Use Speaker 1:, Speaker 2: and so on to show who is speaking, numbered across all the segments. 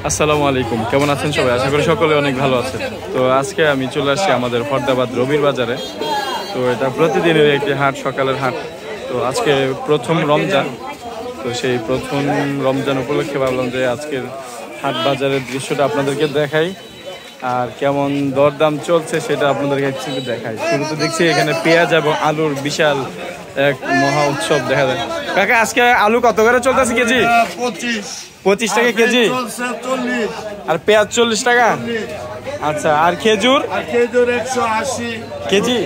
Speaker 1: আসসালামু আলাইকুম, কেমন আছেন সবাই? আশা করি সকলে অনেক ভালো আছে। তো আজকে আমি চলে আসছি আমাদের ফরদাবাদ রবির বাজারে। তো এটা প্রতিদিনের একটি হাট, সকালের হাট। তো আজকে প্রথম রমজান, তো সেই প্রথম রমজান উপলক্ষে ভাবলাম যে আজকের হাট বাজারের দৃশ্যটা আপনাদেরকে দেখাই, আর কেমন দরদাম চলছে সেটা আপনাদেরকে একটু দেখাই। শুরুতে দেখছি এখানে পেঁয়াজ এবং আলুর বিশাল এক মহা উৎসব দেখা যায়। কাকা, আজকে আলু কত করে চলতেছে কেজি? 25 টাকা কেজি। আর পেঁয়াজ 40 টাকা। আচ্ছা, আর খেজুর?
Speaker 2: খেজুর 180
Speaker 1: কেজি,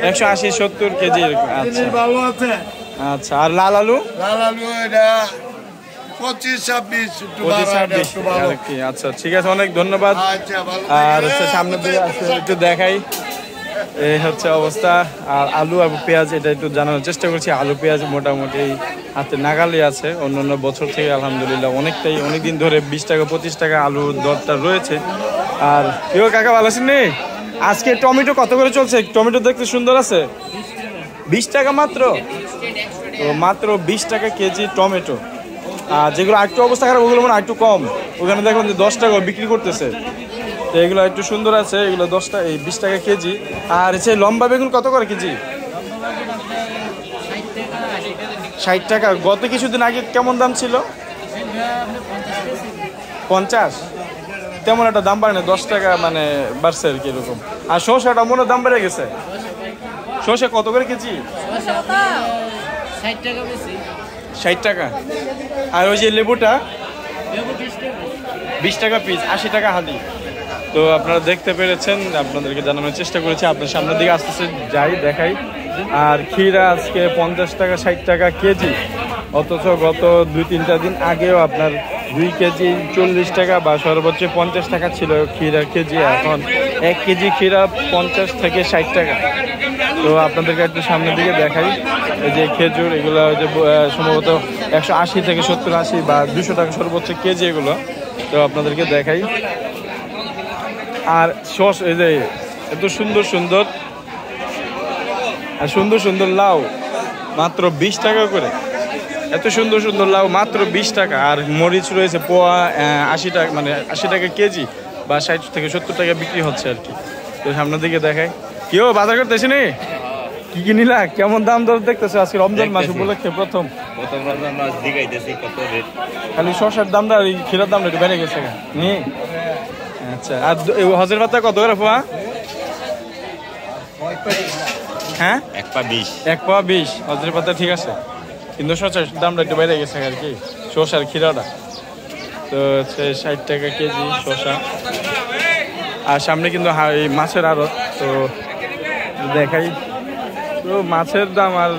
Speaker 1: 180 70 কেজি। আচ্ছা
Speaker 2: ভালো আছে।
Speaker 1: আচ্ছা, আর লাল আলু?
Speaker 2: লাল আলু এটা 25 26
Speaker 1: কি? আচ্ছা ঠিক আছে, অনেক ধন্যবাদ। আর হচ্ছে সামনের দিকে আছে, একটু দেখাই। এই হচ্ছে অবস্থা। আর আলু এবং পেঁয়াজ এটা একটু জানানোর চেষ্টা করছি। আলু পেঁয়াজ মোটামুটি হাতে নাগালে আছে, অন্যান্য বছর থেকে আলহামদুলিল্লাহ অনেকদিন ধরে 20 টাকা 25 টাকা আলুর দরটা রয়েছে। আর কেউ কাকা ভালো আছেন নি? আজকে টমেটো কত করে চলছে? টমেটো দেখতে সুন্দর আছে, 20 টাকা মাত্র। তো মাত্র 20 টাকা কেজি টমেটো। আর যেগুলো একটু অবস্থা খারাপ ওগুলো মানে একটু কম, ওখানে দেখুন যে 10 টাকা বিক্রি করতেছে। তো এগুলো একটু সুন্দর আছে, এগুলো 20 টাকা কেজি। আর সেই লম্বা বেগুন কত করে কেজি? 60 টাকা। গত কিছুদিন আগে কেমন দাম ছিল? 50। তেমন একটা দাম বাড়ে না, 10 টাকা মানে বাড়ছে আর কি এরকম। আর শসাটা মনে দাম বেড়ে গেছে। শসা কত করে কেজি? 60 টাকা। আর ওই যে লেবুটা 20 টাকা পিস, 80 টাকা হালি। তো আপনারা দেখতে পেরেছেন, আপনাদেরকে জানানোর চেষ্টা করেছি। আপনার সামনের দিকে আস্তে যাই দেখাই। আর ক্ষীরা আজকে 50 টাকা 60 টাকা কেজি, অথচ গত 2-3টা দিন আগেও আপনার 2 কেজি 40 টাকা বা সর্বোচ্চ 50 টাকা ছিল ক্ষীরার কেজি। এখন 1 কেজি ক্ষীরা 50 থেকে 60 টাকা। তো আপনাদেরকে একটু সামনের দিকে দেখাই। এই যে খেজুর, এগুলো যে সম্ভবত 180 থেকে 70-80 বা 200 টাকা সর্বোচ্চ কেজি এগুলো। তো আপনাদেরকে দেখাই। আর সস, এই যে এত সুন্দর সুন্দর লাউ মাত্র 20 টাকা করে। এত সুন্দর লাউ মাত্র 20 টাকা। আর মরিচ রয়েছে পোয়া 80 টাকা, মানে 80 টাকা কেজি বা 60 থেকে 70 টাকা বিক্রি হচ্ছে আর কি। তো সামনের দিকে দেখাই। কেউ বাজার করতেছে নি? কি কি নিলা? কেমন দাম দর দেখতেছে আজকে রমজান মাস উপলক্ষে? প্রথম রমজান মাস দিগাইতেছি কত রেট। খালি শসার দামটা, এই ক্ষীরার দামটা একটু বেড়ে গেছে নি। আচ্ছা, আর হজের পাতা কত করে পোয়া? হ্যাঁ, 1 পা 20 হজের পাতা, ঠিক আছে। কিন্তু শসার দামটা একটু বেড়ে গেছে আর কি, শসার ক্ষীরাটা। তো হচ্ছে 60 টাকা কেজি শসা। আর সামনে কিন্তু মাছের আড়ত, তো দেখাই। তো মাছের দাম আর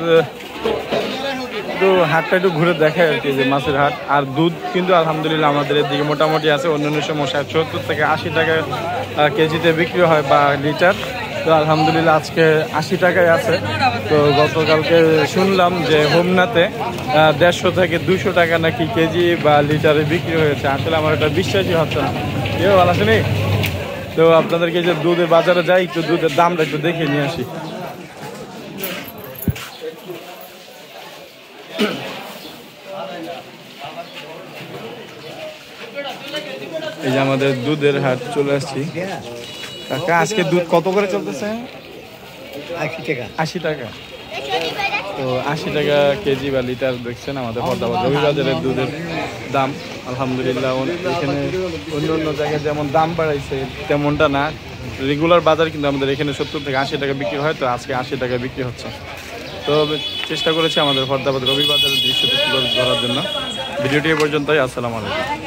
Speaker 1: একটু হাটটা একটু ঘুরে দেখাই আর কি, যে মাছের হাট। আর দুধ কিন্তু আলহামদুলিল্লাহ আমাদের এদিকে মোটামুটি আছে। অন্যান্য সময় 70 থেকে 80 টাকা কেজিতে বিক্রি হয় বা লিটার। তো আলহামদুলিল্লাহ আজকে 80 টাকায় আছে। তো গতকালকে শুনলাম যে হোমনাতে 150 থেকে 200 টাকা নাকি কেজি বা লিটারে বিক্রি হয়েছে। আসলে আমার এটা বিশ্বাসই হচ্ছে না। কেউ ভালো আসেনি? তো আপনাদেরকে যে দুধের বাজারে যাই, একটু দুধের দামটা একটু দেখে নিয়ে আসি। এই যে আমাদের দুধের হাট চলে আসছি। কাকা, আজকে দুধ কত করে চলতেছে? 80 টাকা। তো 80 টাকা কেজি বা লিটার দেখছেন আমাদের ফরদাবাদ রবিবাজারের দুধের দাম। আলহামদুলিল্লাহ এখানে অন্য জায়গায় যেমন দাম বাড়াইছে তেমনটা না। রেগুলার বাজার কিন্তু আমাদের এখানে 70 থেকে 80 টাকা বিক্রি হয়। তো আজকে 80 টাকা বিক্রি হচ্ছে। তো চেষ্টা করেছি আমাদের ফরদাবাদ রবিবাজারের দৃশ্যটি তুলে ধরার জন্য। ভিডিওটি এ পর্যন্তই। আসসালামু আলাইকুম।